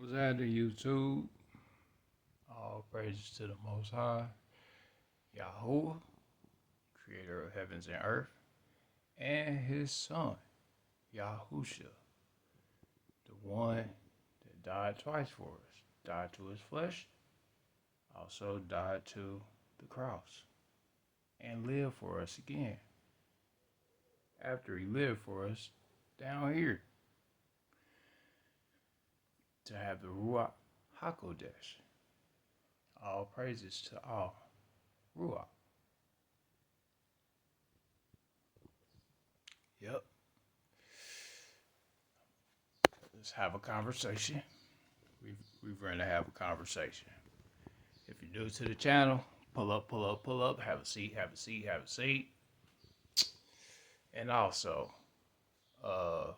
What's happening, YouTube? All praises to the Most High, YAHUAH, creator of heavens and earth, and his son, YAHUSHA, the one that died twice for us. Died to his flesh, also died to the cross, and lived for us again. After he lived for us down here, to have the RUACH HaKodesh. All praises to all RUACH. Yep. Let's have a conversation. We're going to have a conversation. If you're new to the channel, pull up, have a seat. And also, if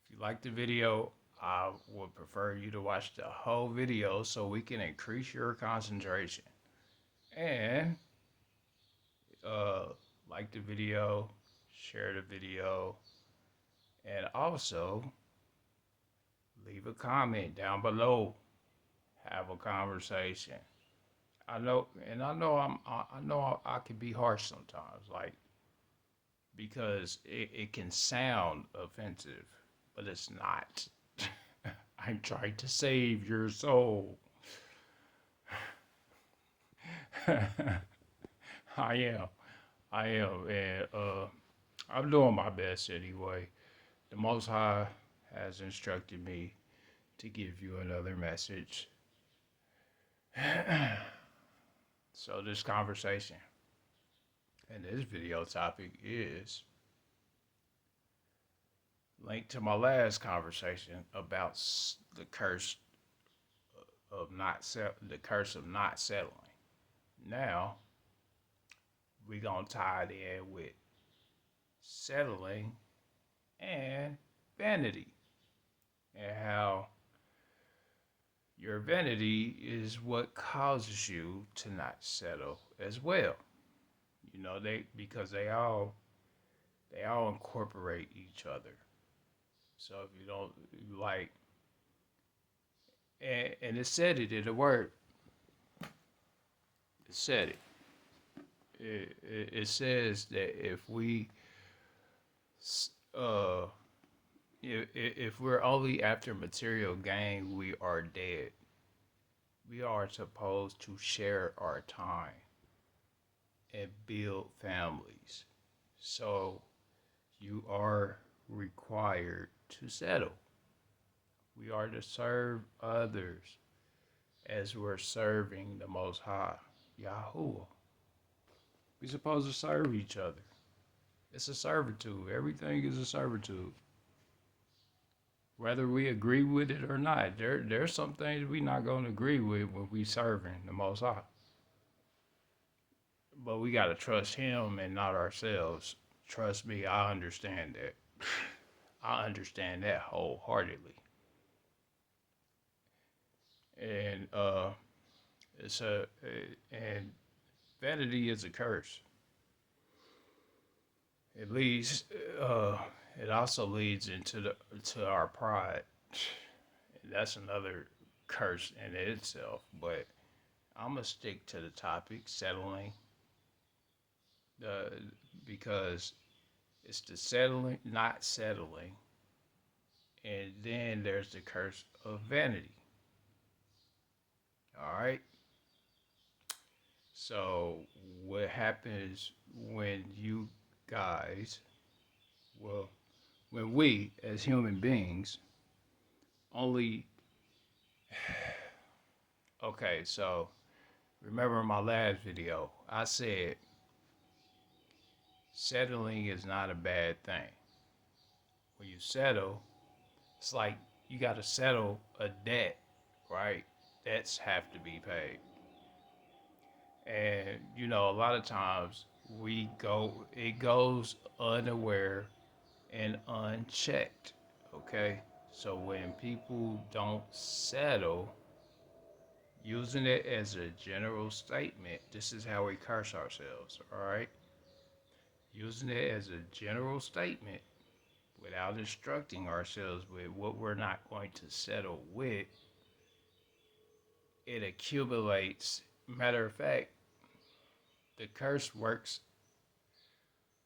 you like the video, I would prefer you to watch the whole video so we can increase your concentration. And like the video, share the video, and also leave a comment down below. Have a conversation. I know I can be harsh sometimes, like, because it can sound offensive, but it's not. I'm trying to save your soul. I am, and I'm doing my best anyway. The Most High has instructed me to give you another message. So this conversation and this video topic is linked to my last conversation about the curse of not settling. Now we're gonna tie it in with settling and vanity, and how your vanity is what causes you to not settle as well. You know, because they all incorporate each other. So if you don't like, and it said it in the word. It said it. It says that if we, if we're only after material gain, we are dead. We are supposed to share our time and build families. So you are required to settle. We are to serve others as we're serving the Most High, YAHUAH. We're supposed to serve each other. It's a servitude. Everything is a servitude. Whether we agree with it or not, there's some things we're not going to agree with when we serving the Most High. But we got to trust him and not ourselves. Trust me, I understand that. I understand that wholeheartedly. And and vanity is a curse. It leads it also leads into our pride. That's another curse in itself. But I'm gonna stick to the topic, settling, because it's the settling, not settling, and then there's the curse of vanity. All right. So what happens when you guys, well, when we as human beings only, okay, so remember my last video, I said settling is not a bad thing. When you settle, it's like you got to settle a debt, right? Debts have to be paid. And you know, a lot of times it goes unaware and unchecked. Okay, so when people don't settle, using it as a general statement, this is how we curse ourselves. All right, using it as a general statement, without instructing ourselves with what we're not going to settle with, it accumulates. Matter of fact, the curse works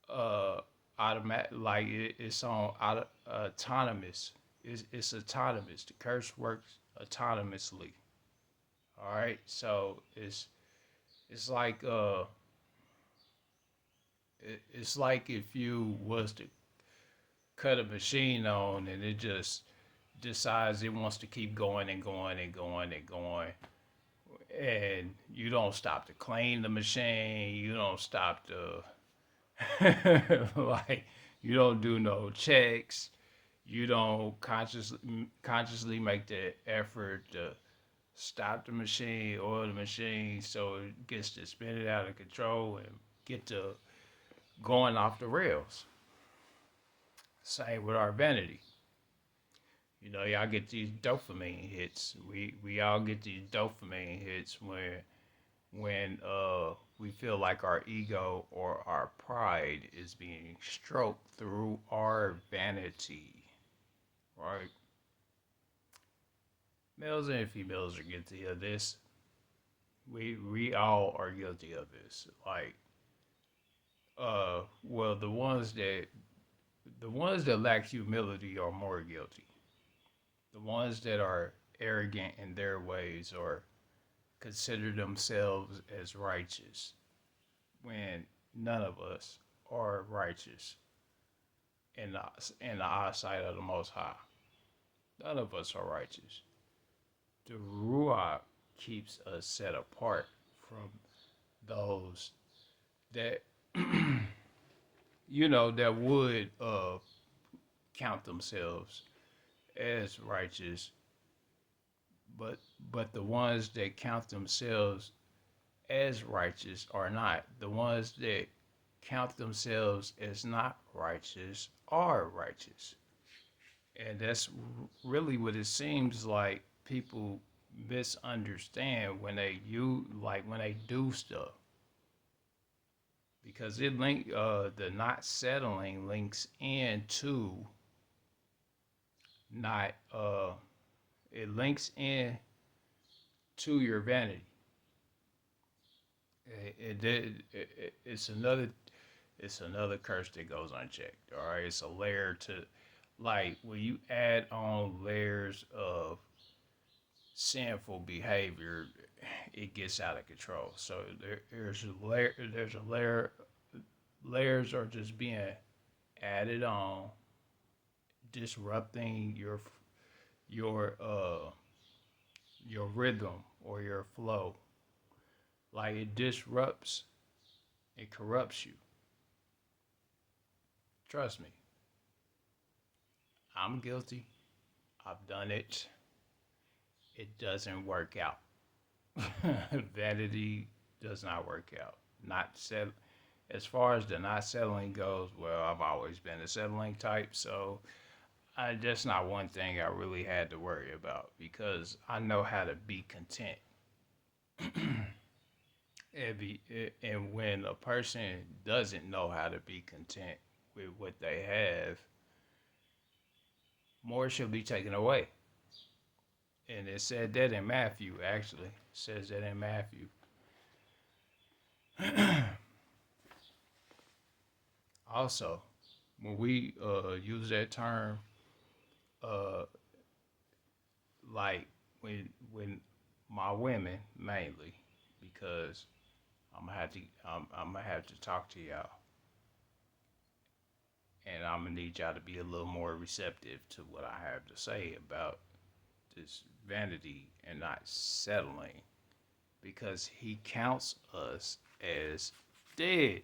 automatic, like it's on autonomous. It's autonomous. The curse works autonomously. All right, so it's like it's like if you was to cut a machine on and it just decides it wants to keep going and going and going and going, and you don't stop to clean the machine, you don't stop to like you don't do no checks, you don't consciously make the effort to stop the machine, oil the machine so it gets to spin it out of control and get to going off the rails. Same with our vanity. You know, y'all get these dopamine hits. We all get these dopamine hits when we feel like our ego or our pride is being stroked through our vanity, right? Males and females are guilty of this. We all are guilty of this. Like, well, the ones that lack humility are more guilty. The ones that are arrogant in their ways or consider themselves as righteous when none of us are righteous in the eyesight of the Most High. None of us are righteous. The RUACH keeps us set apart from those that that would count themselves as righteous, but the ones that count themselves as righteous are not. The ones that count themselves as not righteous are righteous. And that's really what it seems like people misunderstand when they do stuff, because the not settling links into not it links in to your vanity. It's another curse that goes unchecked. All right, it's a layer to, like, when you add on layers of sinful behavior, it gets out of control. So there's a layer. Layers are just being added on, disrupting your rhythm or your flow. Like, it disrupts, it corrupts you. Trust me, I'm guilty. I've done it. It doesn't work out. Vanity does not work out. Not set. As far as the not settling goes, well, I've always been a settling type, so that's not one thing I really had to worry about because I know how to be content. And when a person doesn't know how to be content with what they have, more shall be taken away. And it said that in Matthew, actually. It says that in Matthew. Also, when we use that term, uh, like when my women mainly, because I'm gonna have to talk to y'all, and I'm gonna need y'all to be a little more receptive to what I have to say about this vanity and not settling, because he counts us as dead.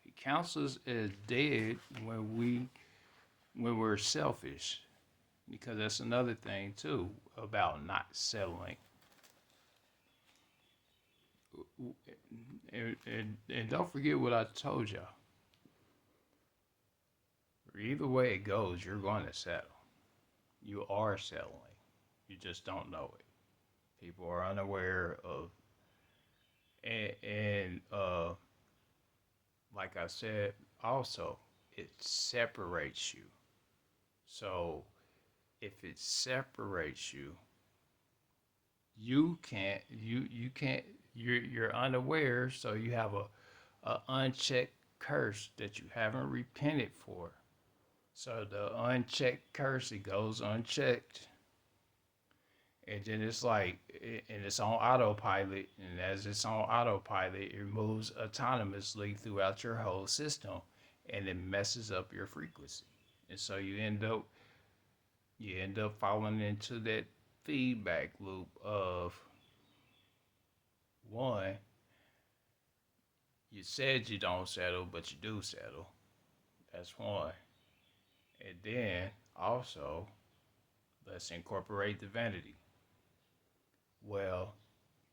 He counts us as dead when we're selfish, because that's another thing too about not settling. And don't forget what I told y'all. Either way it goes, you're going to settle. You are settling. You just don't know it. People are unaware of, and like I said, also it separates you. So if it separates you, you can't you're unaware, so you have a unchecked curse that you haven't repented for. So the unchecked curse, it goes unchecked, and then it's like, and it's on autopilot, and as it's on autopilot, it moves autonomously throughout your whole system, and it messes up your frequency, and so you end up falling into that feedback loop of, one, you said you don't settle, but you do settle. That's one. And then also, let's incorporate the vanity. Well,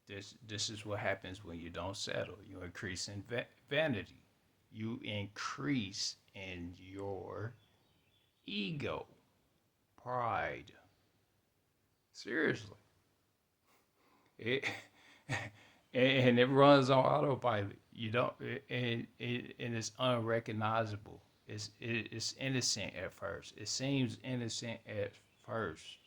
this is what happens when you don't settle. You increase in vanity. You increase in your ego, pride. Seriously, it and it runs on autopilot. You don't, and it's unrecognizable. It's innocent at first. It seems innocent at first,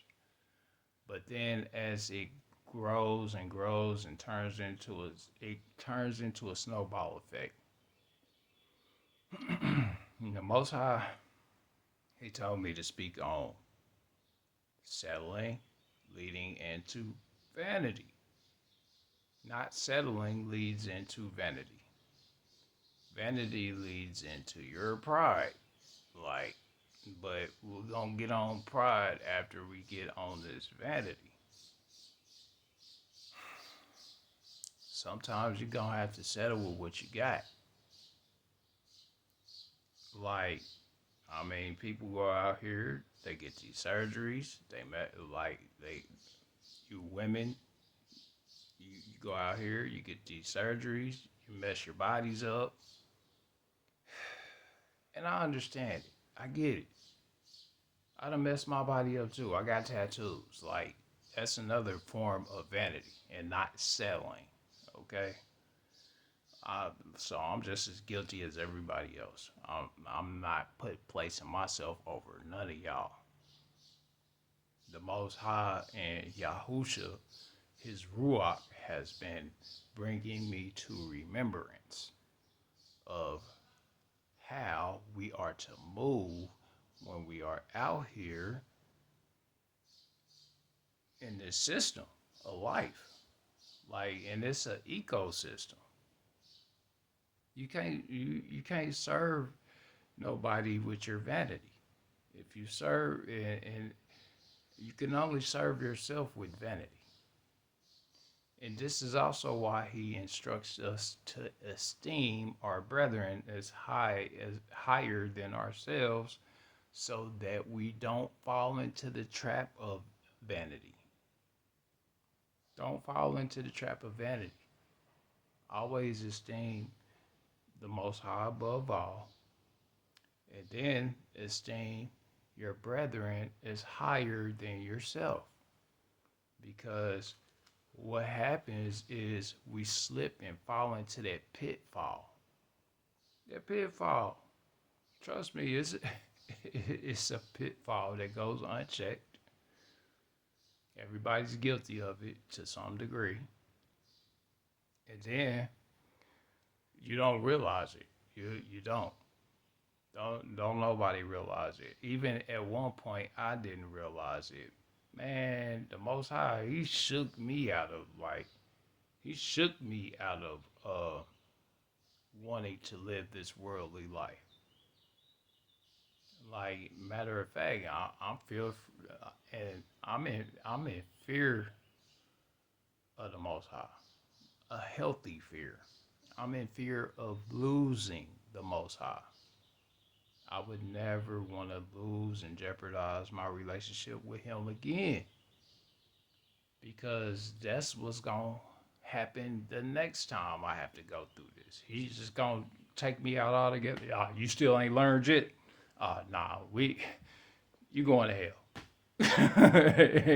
but then as it grows and grows and turns into a snowball effect. The Most High, He told me to speak on settling, leading into vanity. Not settling leads into vanity. Vanity leads into your pride. Like, but we're gonna get on pride after we get on this vanity. Sometimes you're gonna have to settle with what you got. Like, I mean, people go out here, they get these surgeries. You women, you go out here, you get these surgeries, you mess your bodies up, and I understand it. I get it. I done messed my body up too. I got tattoos. Like, that's another form of vanity and not settling. Okay. So I'm just as guilty as everybody else. I'm not placing myself over none of y'all. The Most High and YAHUSHA, His RUACH, has been bringing me to remembrance of how we are to move when we are out here in this system of life. Like, and it's an ecosystem. You can't serve nobody with your vanity. If you serve, and you can only serve yourself with vanity. And this is also why he instructs us to esteem our brethren as higher than ourselves, so that we don't fall into the trap of vanity. Don't fall into the trap of vanity. Always esteem the Most High above all, and then esteem your brethren as higher than yourself. Because what happens is we slip and fall into that pitfall. That pitfall, trust me, it's a pitfall that goes unchecked. Everybody's guilty of it to some degree. And then you don't realize it. You don't. Don't nobody realize it. Even at one point, I didn't realize it. Man, the Most High, he shook me out of wanting to live this worldly life. Like, matter of fact, I'm feel, and I'm in fear of the Most High, a healthy fear. I'm in fear of losing the Most High. I would never want to lose and jeopardize my relationship with Him again, because that's what's going to happen the next time I have to go through this. He's just going to take me out altogether. You still ain't learned yet? Nah, you going to hell.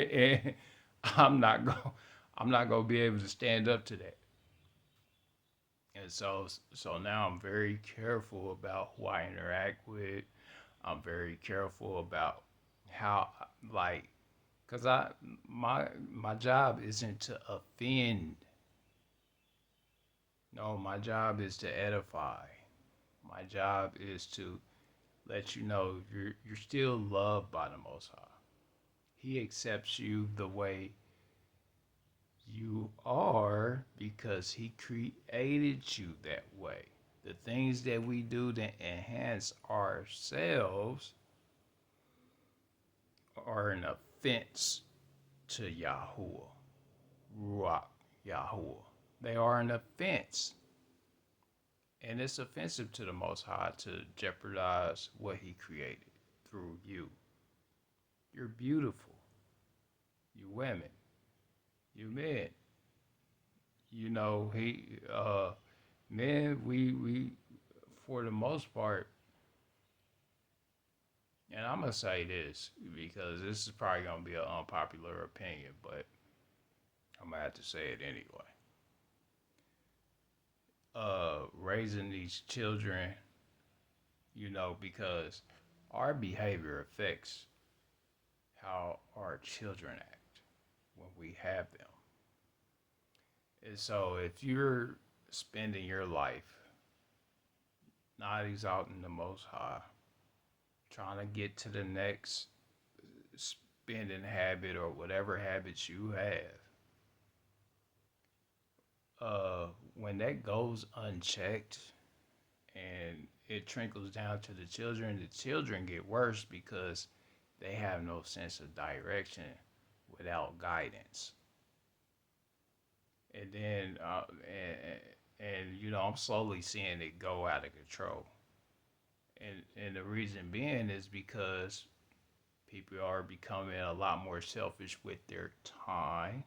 And I'm not going I'm not going to be able to stand up to that. And so now I'm very careful about who I interact with. I'm very careful about how, like, cause my job isn't to offend. No, my job is to edify. My job is to let you know you're still loved by the Most High. He accepts you the way you are because he created you that way. The things that we do to enhance ourselves are an offense to YAHUAH, RUACH, YAHUAH. They are an offense. And it's offensive to the Most High to jeopardize what he created through you. You're beautiful. You women. You men. You know, men, we, for the most part, and I'm going to say this because this is probably going to be an unpopular opinion, but I'm going to have to say it anyway. Raising these children, you know, because our behavior affects how our children act when we have them. And so if you're spending your life not exalting the Most High, trying to get to the next spending habit or whatever habits you have, when that goes unchecked and it trickles down to the children get worse because they have no sense of direction without guidance. And then, and you know, I'm slowly seeing it go out of control. And the reason being is because people are becoming a lot more selfish with their time,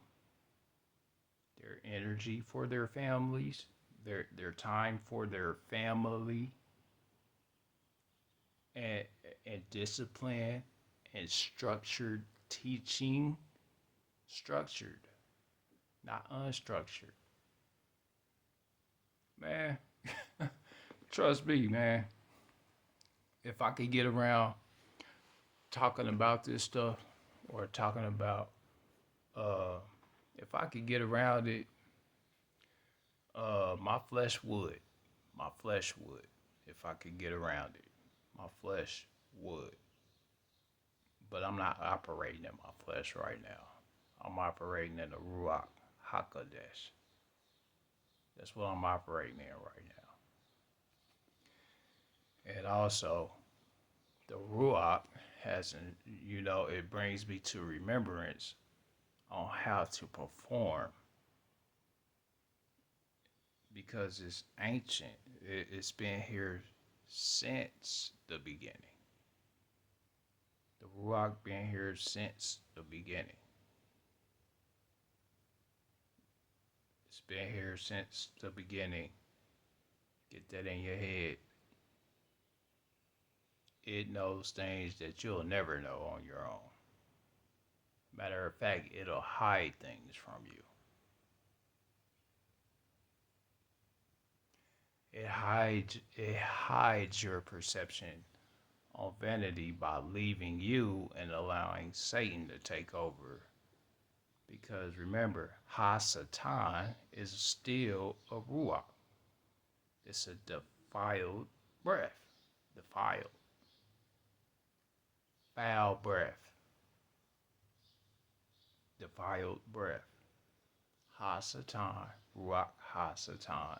their energy for their families, their time for their family, and discipline and structured teaching. Structured, not unstructured. Man, trust me, man. If I could get around talking about this stuff or talking about, if I could get around it, my flesh would. My flesh would. If I could get around it, my flesh would. But I'm not operating in my flesh right now. I'm operating in the RUACH HaKodesh. That's what I'm operating in right now. And also, the RUACH has, you know, it brings me to remembrance on how to perform because it's ancient. It's been here since the beginning. The RUACH been here since the beginning. It's been here since the beginning. Get that in your head. It knows things that you'll never know on your own. Matter of fact, it'll hide things from you. It hides your perception on vanity by leaving you and allowing Satan to take over. Because remember, Satan is still a ruach. It's a defiled breath. Defiled. Foul breath. Defiled breath. Satan, ruach Satan.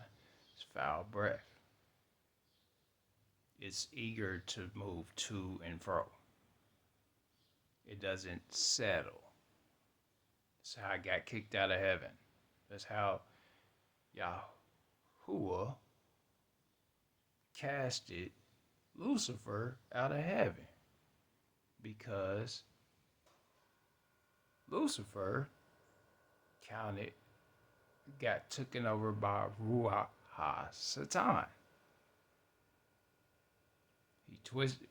It's foul breath. It's eager to move to and fro. It doesn't settle. That's how I got kicked out of heaven. That's how YAHUAH casted Lucifer out of heaven. Because Lucifer got taken over by Ruach Satan. He twisted,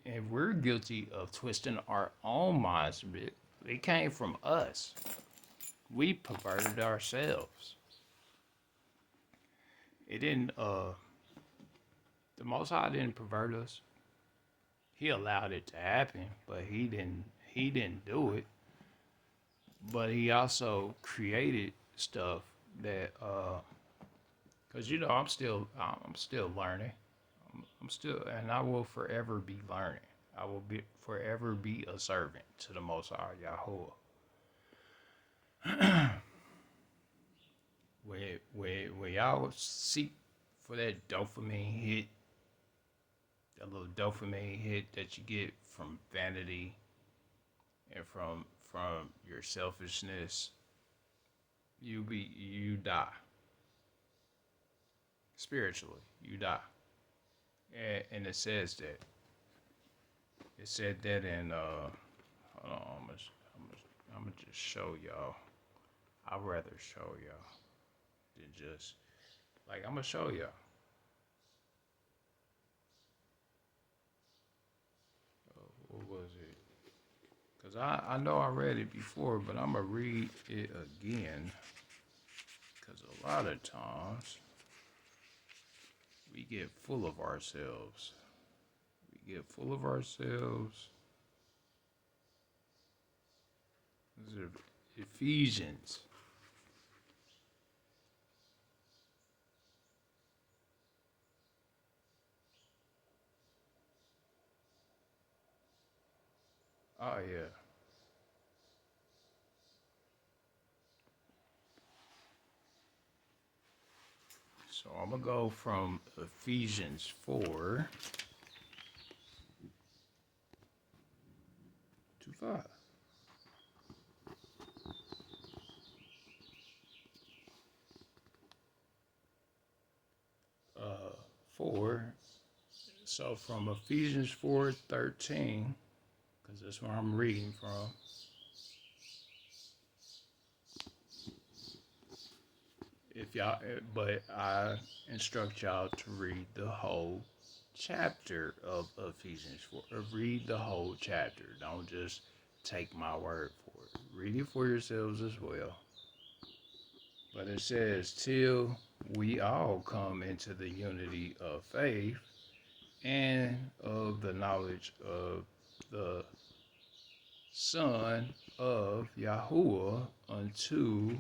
and we're guilty of twisting our own minds a bit. It came from us. We perverted ourselves. It didn't, the Most High didn't pervert us. He allowed it to happen, but he didn't do it. But he also created stuff that cuz I'm still learning. I'm still, and I will forever be learning. I will be forever be a servant to the Most High Yahuwah. When y'all seek for that dopamine hit, that little dopamine hit that you get from vanity and from your selfishness, you die spiritually. You die, and it says that. It said that in hold on, I'm gonna just show y'all. I'd rather show y'all than just like I'm gonna show y'all. What was it? Cause I know I read it before, but I'm gonna read it again. Cause a lot of times we get full of ourselves. We get full of ourselves. This is Ephesians. Oh yeah. So I'm gonna go from Ephesians 4 to 5. 4. So from Ephesians 4:13, because that's where I'm reading from. If y'all, but I instruct y'all to read the whole chapter of Ephesians 4. Read the whole chapter. Don't just take my word for it. Read it for yourselves as well. But it says, till we all come into the unity of faith and of the knowledge of the Son of Yahuwah unto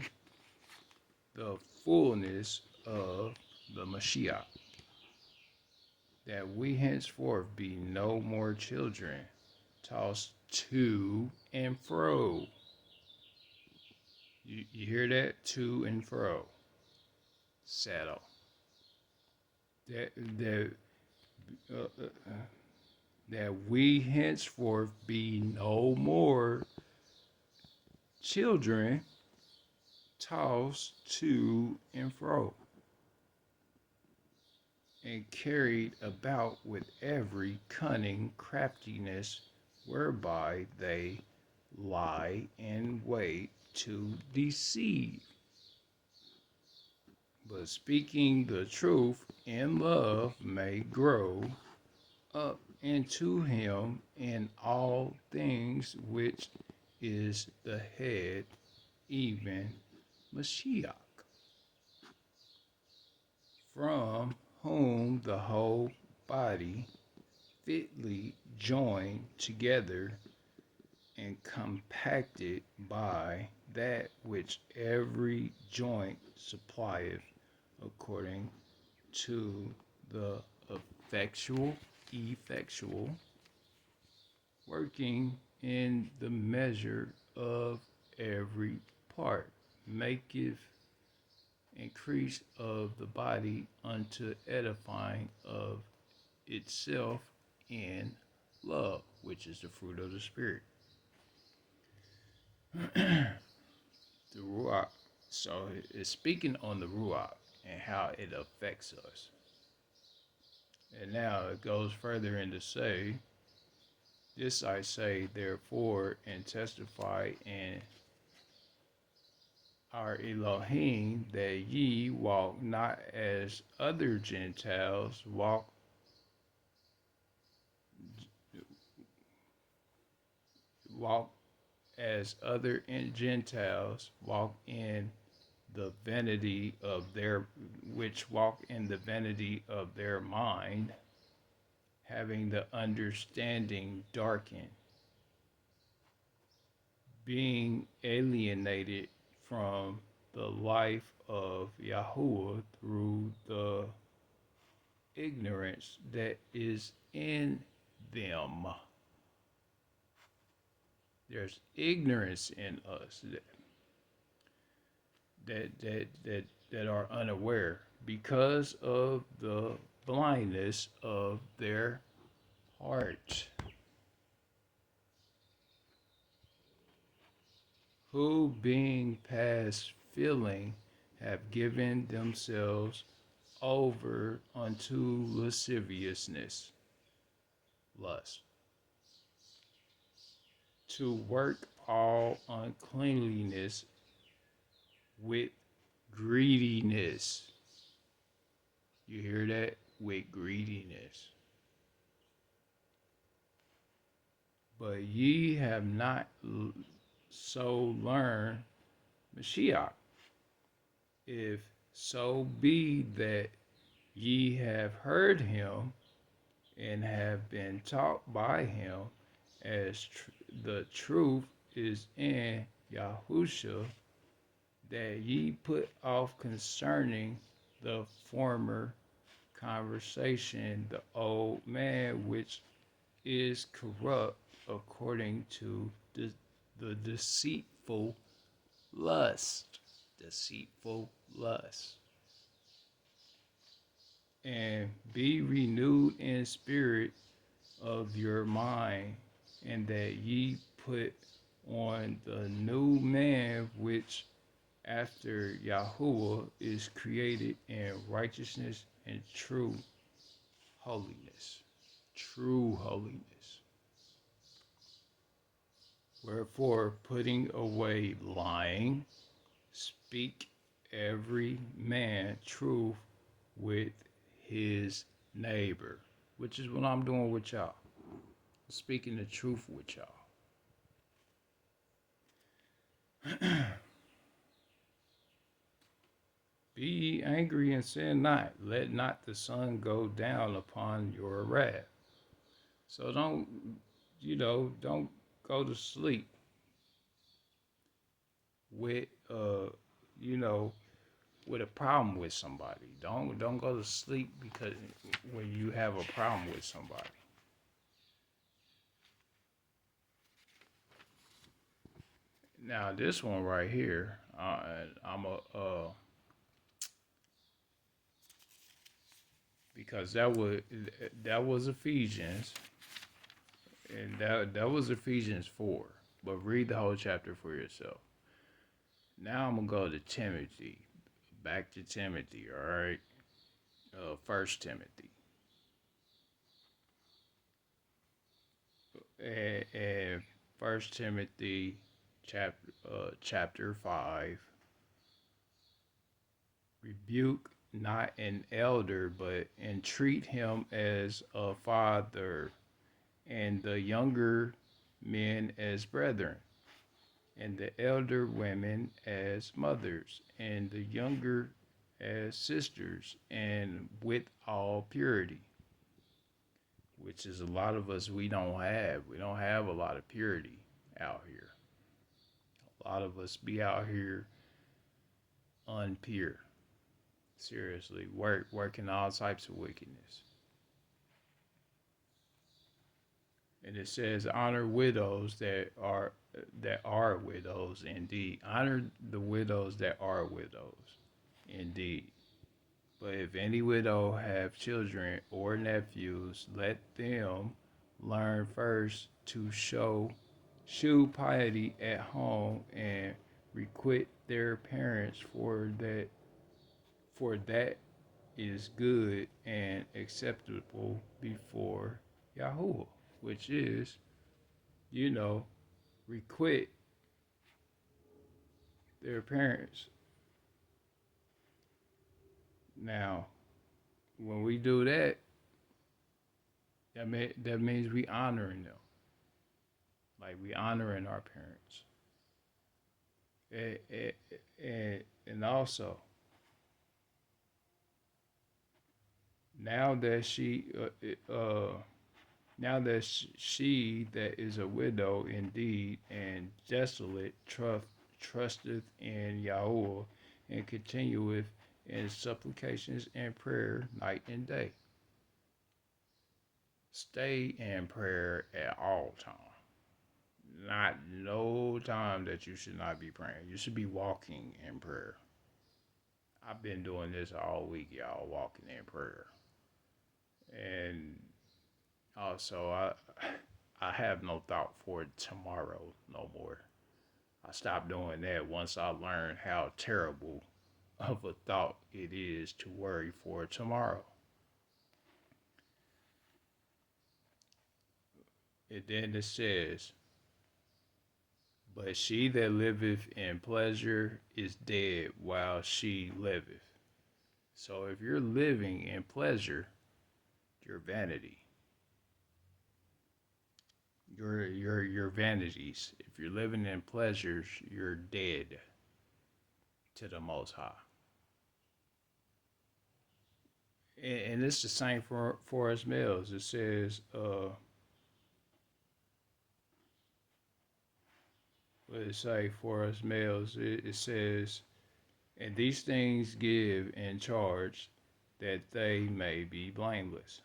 the fullness of the Mashiach, that we henceforth be no more children, tossed to and fro. You hear that? To and fro. Settle. That that we henceforth be no more children, tossed to and fro, and carried about with every cunning craftiness whereby they lie in wait to deceive. But speaking the truth in love may grow up into him in all things, which is the head, even Mashiach, from whom the whole body, fitly joined together and compacted by that which every joint supplieth, according to the effectual working in the measure of every part, maketh increase of the body unto edifying of itself in love, which is the fruit of the Spirit. The RUACH. So it's speaking on the RUACH and how it affects us. And now it goes further in to say, this I say therefore and testify in our Elohim, that ye walk not as other Gentiles walk as other Gentiles walk in the vanity of their, which walk in the vanity of their mind, having the understanding darkened, being alienated from the life of Yahuwah through the ignorance that is in them. There's ignorance in us that are unaware because of the blindness of their heart, who being past feeling have given themselves over unto lasciviousness, lust, to work all uncleanliness with greediness. You hear that? With greediness. But ye have not so learned Mashiach, if so be that ye have heard him and have been taught by him, as the truth is in YAHUSHA, that ye put off concerning the former conversation the old man which is corrupt according to the deceitful lust. Deceitful lust. And be renewed in spirit of your mind, and that ye put on the new man which after Yahuwah is created in righteousness and true holiness. True holiness. Wherefore, putting away lying, speak every man truth with his neighbor, which is what I'm doing with y'all. Speaking the truth with y'all. Be ye angry and sin not. Let not the sun go down upon your wrath. So don't go to sleep with with a problem with somebody. Don't go to sleep because when you have a problem with somebody. Now this one right here, because that was Ephesians, and that was Ephesians 4. But read the whole chapter for yourself. Now I'm gonna go to Timothy. Back to Timothy, all right. 1 Timothy. And 1 Timothy chapter 5. Rebuke not an elder, but entreat him as a father, and the younger men as brethren, and the elder women as mothers, and the younger as sisters, and with all purity. Which is a lot of us we don't have. We don't have a lot of purity out here. A lot of us be out here unpure. Seriously, working all types of wickedness. And it says, honor widows that are widows indeed. Honor the widows that are widows indeed. But if any widow have children or nephews, let them learn first to shew piety at home and requite their parents, for that is good and acceptable before Yahuwah, which is, requite their parents. Now, when we do that, that means we honoring them. Like we honoring our parents. And also, now that she Now that she that is a widow indeed and desolate trusteth in Yahuwah and continueth in supplications and prayer night and day. Stay in prayer at all times. Not no time that you should not be praying. You should be walking in prayer. I've been doing this all week, y'all, walking in prayer. And also, I have no thought for tomorrow no more. I stopped doing that once I learned how terrible of a thought it is to worry for tomorrow. And then it says, but she that liveth in pleasure is dead while she liveth. So if you're living in pleasure, your vanity, your vanities. If you're living in pleasures, you're dead to the Most High. And it's the same for us males. It says, what it say for us males? It says, and these things give in charge that they may be blameless.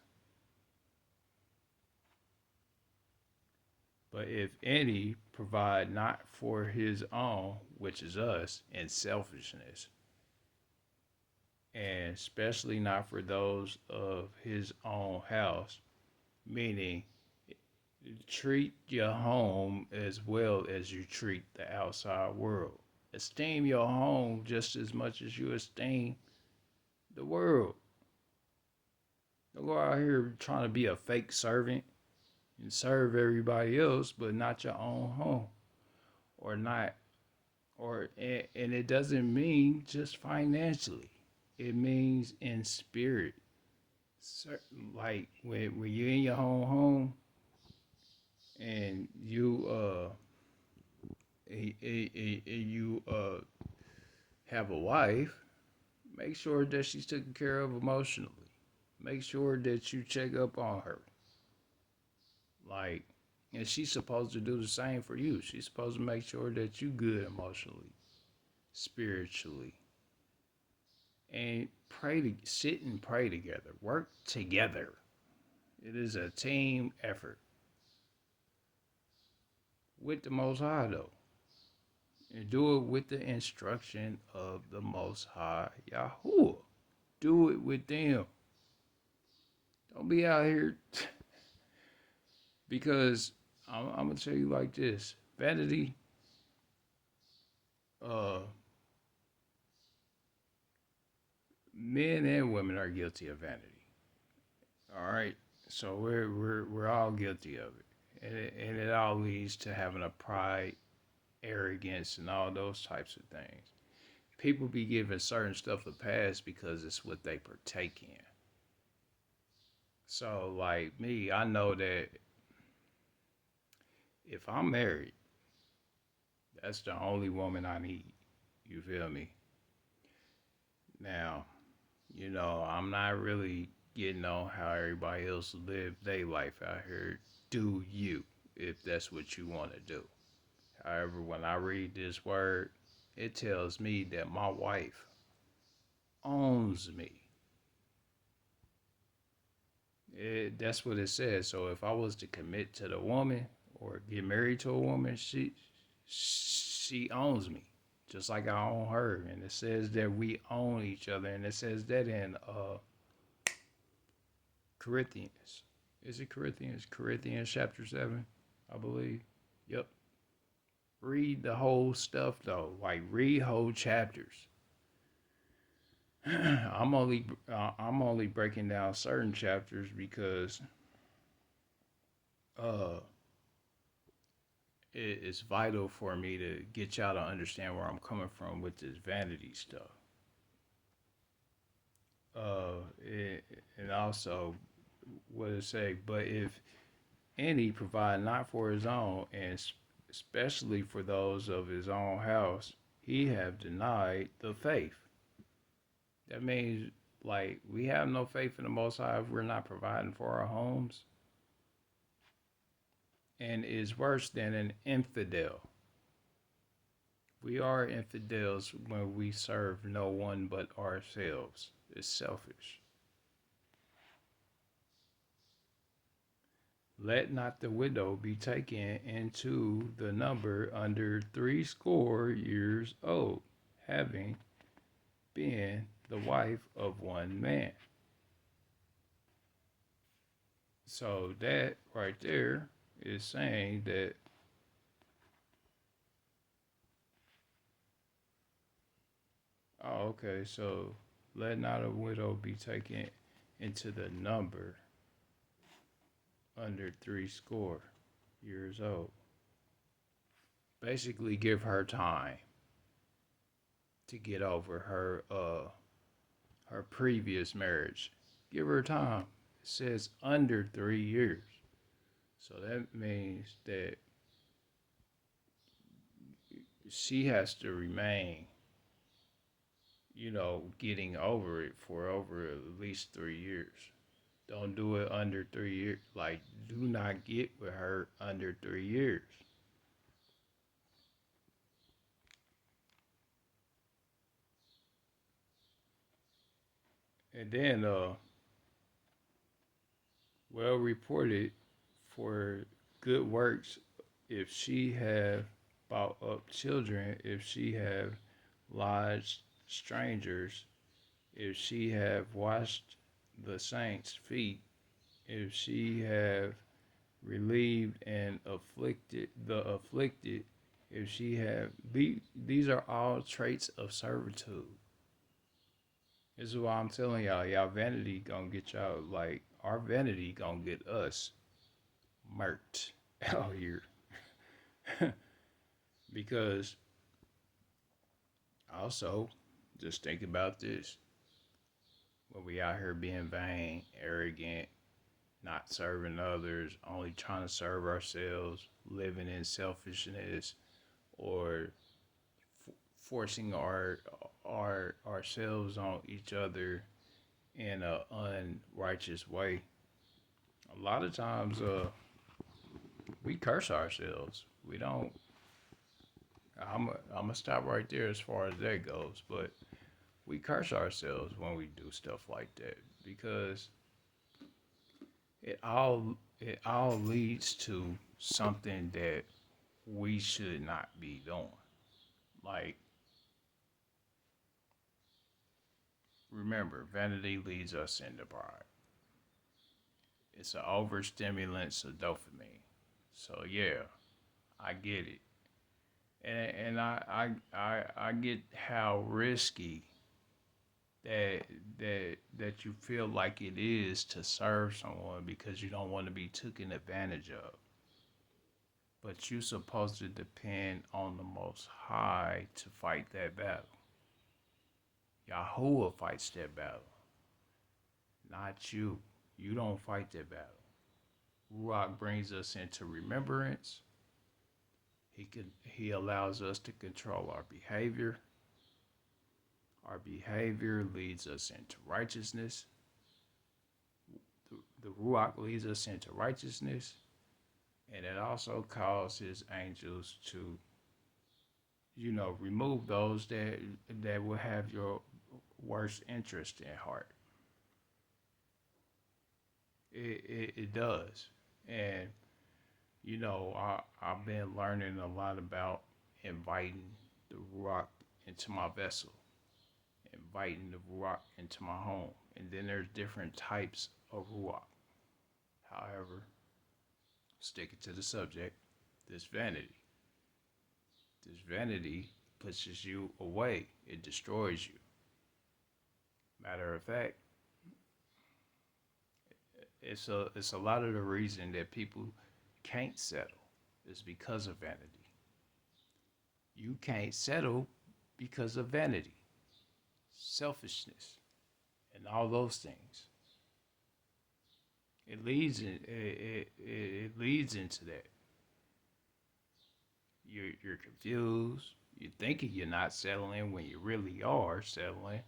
But if any provide not for his own, which is us, in selfishness, and especially not for those of his own house, meaning treat your home as well as you treat the outside world. Esteem your home just as much as you esteem the world. Don't go out here trying to be a fake servant and serve everybody else, but not your own home, or not, and it doesn't mean just financially. It means in spirit. Like when you're in your own home and you have a wife, make sure that she's taken care of emotionally. Make sure that you check up on her. Like, and she's supposed to do the same for you. She's supposed to make sure that you good emotionally, spiritually, and sit and pray together. Work together. It is a team effort with the Most High, though. And do it with the instruction of the Most High YAHUAH. Do it with them. Don't be out here because I'm gonna tell you like this: vanity, men and women are guilty of vanity. All right, so we're all guilty of it, and it all leads to having a pride, arrogance, and all those types of things. People be giving certain stuff a pass because it's what they partake in. So, like me, I know that if I'm married, that's the only woman I need. You feel me? Now, I'm not really getting on how everybody else live their life out here. Do you, if that's what you want to do. However, when I read this word, it tells me that my wife owns me. That's what it says. So if I was to commit to the woman or get married to a woman, she owns me, just like I own her. And it says that we own each other, and it says that in Corinthians. Is it Corinthians? Corinthians chapter 7, I believe. Yep. Read the whole stuff though. Like read whole chapters. I'm only breaking down certain chapters because it's vital for me to get y'all to understand where I'm coming from with this vanity stuff. And also, what it say? But if any provide not for his own, and especially for those of his own house, he have denied the faith. That means, like, we have no faith in the Most High if we're not providing for our homes. and is worse than an infidel. We are infidels when we serve no one but ourselves. It's selfish. Let not the widow be taken into the number under 80 years old, having been the wife of one man. So that right there is saying that okay, so let not a widow be taken into the number under 80 years old. Basically give her time to get over her previous marriage. Give her time. It says under 3 years. So that means that she has to remain, getting over it for over at least 3 years. Don't do it under 3 years. Like, do not get with her under 3 years. And then, well reported for good works if she have brought up children, if she have lodged strangers, if she have washed the saints' feet, if she have relieved and afflicted the afflicted, if she have these are all traits of servitude. This is why I'm telling y'all, y'all vanity gonna get y'all, like our vanity gonna get us murked out here. Because also, just think about this. When we out here being vain, arrogant, not serving others, only trying to serve ourselves, living in selfishness, or forcing ourselves on each other in a unrighteous way. A lot of times, we curse ourselves. We don't. I'm gonna stop right there as far as that goes. But we curse ourselves when we do stuff like that because it all leads to something that we should not be doing. Like, remember, vanity leads us into pride. It's an overstimulance of dopamine. So yeah, I get it, and I get how risky that you feel like it is to serve someone because you don't want to be taken advantage of. But you're supposed to depend on the Most High to fight that battle. YAHUAH fights that battle, not you. You don't fight that battle. RUACH brings us into remembrance. He allows us to control our behavior. Our behavior leads us into righteousness. The RUACH leads us into righteousness. And it also causes angels to, remove those that will have your worst interest in heart. It does. And, I've been learning a lot about inviting the RUACH into my vessel, inviting the RUACH into my home. And then there's different types of RUACH. However, sticking to the subject, this vanity. This vanity pushes you away. It destroys you. Matter of fact, it's a lot of the reason that people can't settle is because of vanity. You can't settle because of vanity, selfishness, and all those things. It leads into that. You're confused. You're thinking you're not settling when you really are settling.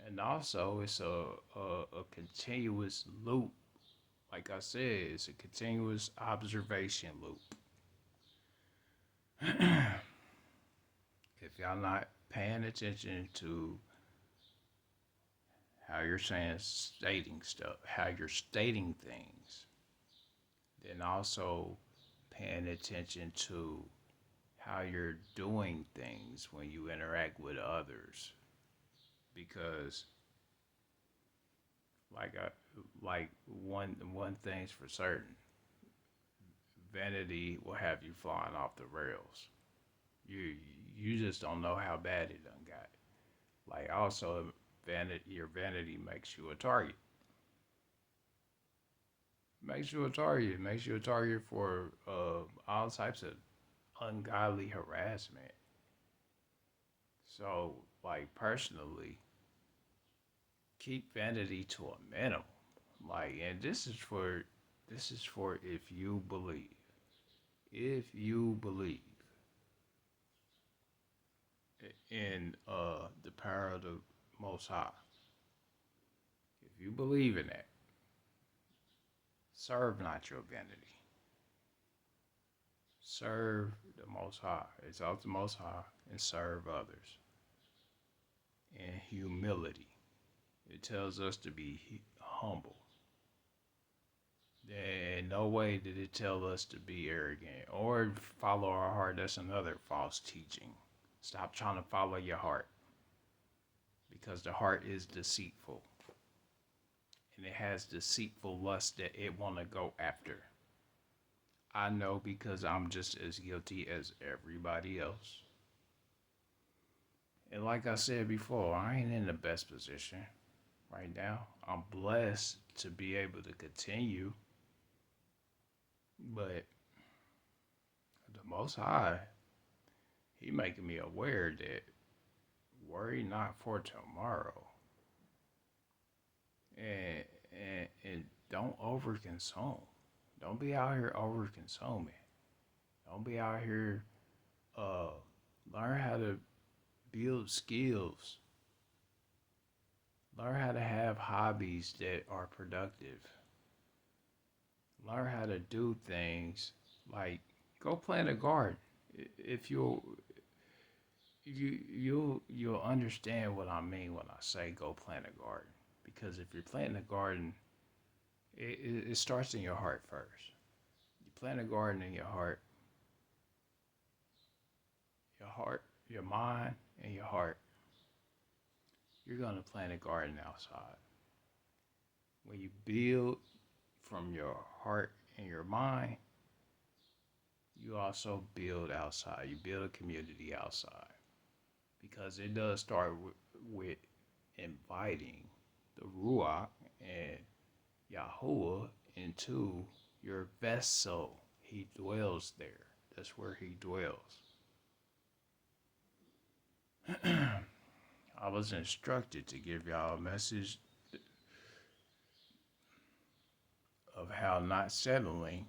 And also, it's a continuous loop. Like I said, it's a continuous observation loop. If y'all not paying attention to how you're stating stuff, how you're stating things, then also paying attention to how you're doing things when you interact with others. Because like I, like one thing's for certain, vanity will have you flying off the rails. You you just don't know how bad it done got. Like also, your vanity makes you a target. Makes you a target. Makes you a target for all types of ungodly harassment. So, like personally, keep vanity to a minimum. Like, and this is for if you believe. If you believe in the power of the Most High, if you believe in that, serve not your vanity. Serve the Most High. Exalt the Most High and serve others in humility. It tells us to be humble. In no way did it tell us to be arrogant or follow our heart. That's another false teaching. Stop trying to follow your heart because the heart is deceitful and it has deceitful lust that it want to go after. I know because I'm just as guilty as everybody else. And like I said before, I ain't in the best position right now. I'm blessed to be able to continue, but the Most High, He making me aware that worry not for tomorrow, and don't overconsume. Don't be out here over consuming. Don't be out here. Uh, Learn how to build skills. Learn how to have hobbies that are productive. Learn how to do things like go plant a garden. If you'll understand what I mean when I say go plant a garden. Because if you're planting a garden, it starts in your heart first. You plant a garden in your mind, and your heart. You're gonna plant a garden outside. When you build from your heart and your mind, you also build outside. You build a community outside. Because it does start with inviting the RUACH and YAHUAH into your vessel. He dwells there. That's where he dwells. I was instructed to give y'all a message of how not settling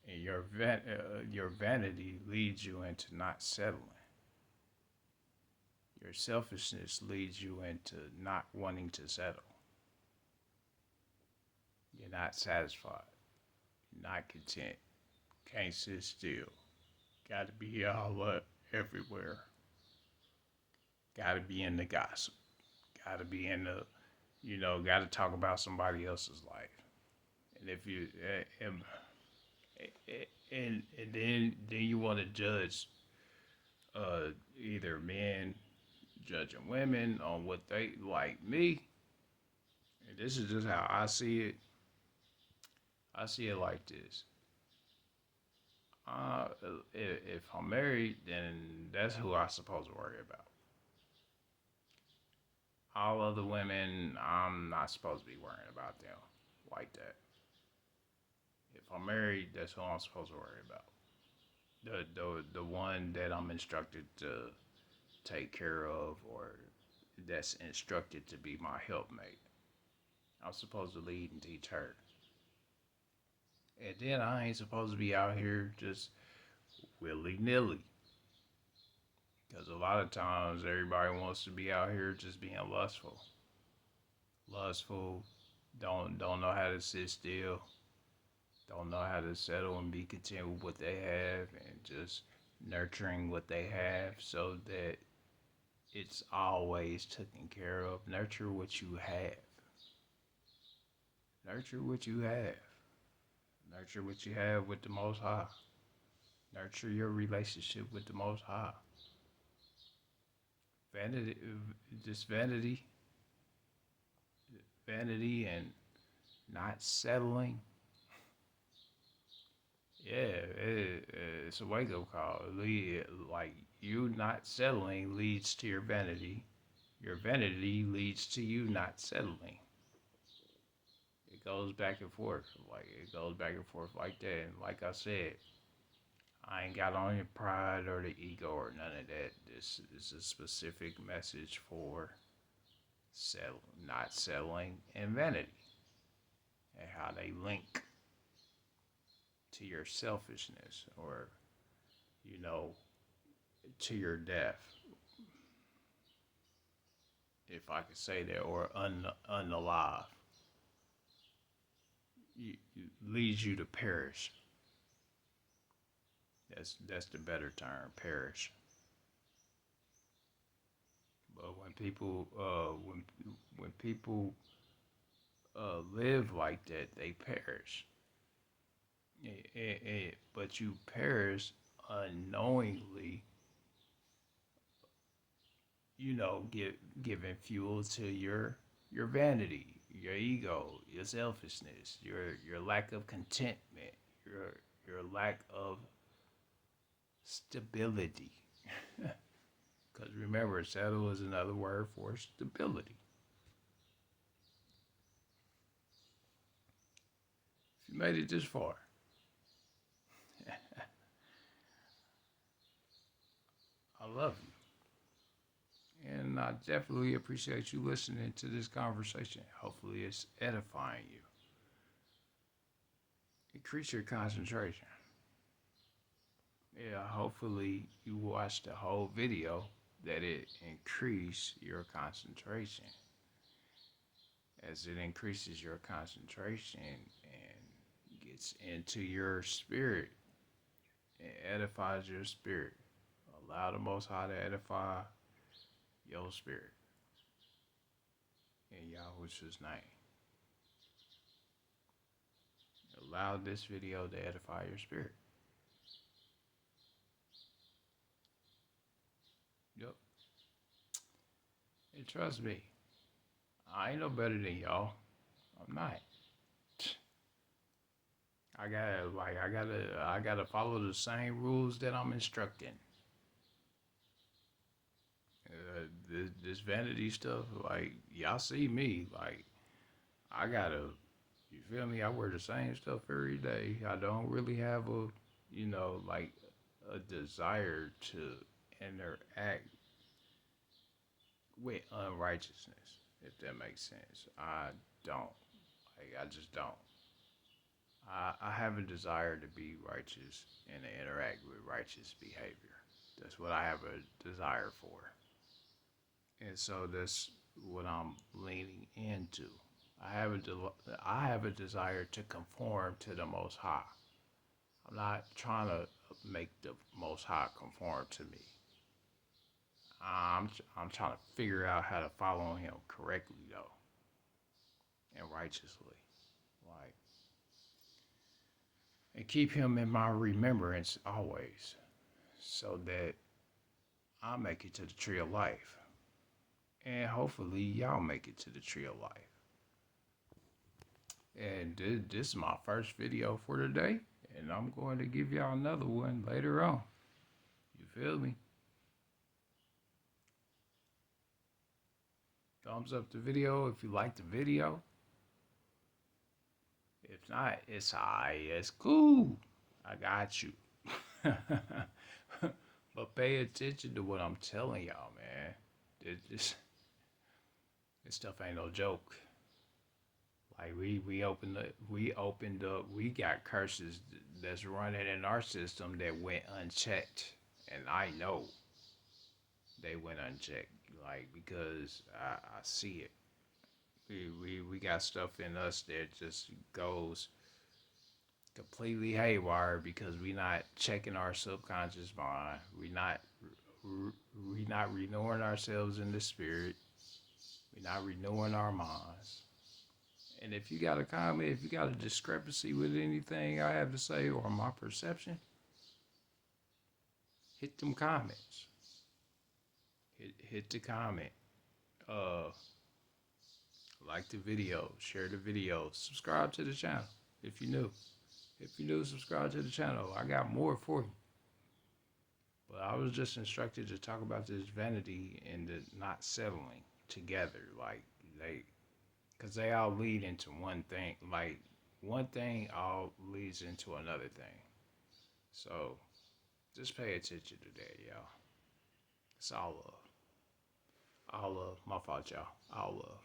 and your vanity leads you into not settling. Your selfishness leads you into not wanting to settle. You're not satisfied. You're not content. Can't sit still. Got to be all up everywhere. Got to be in the gossip. Got to be in the, got to talk about somebody else's life. And if you, and then you want to judge either men judging women on what they like. Me, and this is just how I see it. I see it like this. If I'm married, then that's who I'm supposed to worry about. All other women, I'm not supposed to be worrying about them like that. If I'm married, that's who I'm supposed to worry about. The one that I'm instructed to take care of, or that's instructed to be my helpmate. I'm supposed to lead and teach her. And then I ain't supposed to be out here just willy-nilly. Because a lot of times everybody wants to be out here just being lustful. Lustful, don't know how to sit still, don't know how to settle and be content with what they have, and just nurturing what they have so that it's always taken care of. Nurture what you have. Nurture what you have. Nurture what you have with the Most High. Nurture your relationship with the Most High. Vanity, just vanity, and not settling. Yeah, it's a wake up call. Like you not settling leads to your vanity. Your vanity leads to you not settling. It goes back and forth. Like it goes back and forth like that. And like I said, I ain't got on your pride or the ego or none of that. This is a specific message for not settling and vanity and how they link to your selfishness or, you know, to your death, if I could say that, or unalive, leads you to perish. That's the better term, perish. But when people live like that, they perish. But you perish unknowingly, giving fuel to your vanity, your ego, your selfishness, your lack of contentment, your lack of stability. Because remember, settle is another word for stability. If you made it this far, I love you. And I definitely appreciate you listening to this conversation. Hopefully, it's edifying you. Increase your concentration. Yeah, hopefully, you watch the whole video that it increase your concentration. As it increases your concentration and gets into your spirit and edifies your spirit. Allow the Most High to edify your spirit in YAHUSHA's name. Allow this video to edify your spirit. Yep. And trust me, I ain't no better than y'all. I'm not. I gotta follow the same rules that I'm instructing. This vanity stuff, like y'all see me, like I gotta, you feel me? I wear the same stuff every day. I don't really have like a desire to interact with unrighteousness, if that makes sense. I don't. I just don't. I have a desire to be righteous and to interact with righteous behavior. That's what I have a desire for. And so that's what I'm leaning into. I have a desire to conform to the Most High. I'm not trying to make the Most High conform to me. I'm trying to figure out how to follow Him correctly though, and righteously, like, and keep Him in my remembrance always, so that I make it to the tree of life, and hopefully y'all make it to the tree of life. And this is my first video for today, and I'm going to give y'all another one later on. You feel me? Thumbs up the video if you like the video. If not, it's alright. It's cool. I got you. But pay attention to what I'm telling y'all, man. This stuff ain't no joke. Like we opened up. We got curses that's running in our system that went unchecked, and I know they went unchecked. Like because I see it. We got stuff in us that just goes completely haywire because we not checking our subconscious mind. We not renewing ourselves in the spirit. We not renewing our minds. And if you got a comment, if you got a discrepancy with anything I have to say or my perception, hit them comments. Hit the comment. Like the video, share the video, subscribe to the channel if you're new. If you're new, subscribe to the channel. I got more for you. But I was just instructed to talk about this vanity and the not settling together. Like, because they all lead into one thing. Like, one thing all leads into another thing. So, just pay attention to that, y'all. It's all love. All love. My fault, y'all. All love.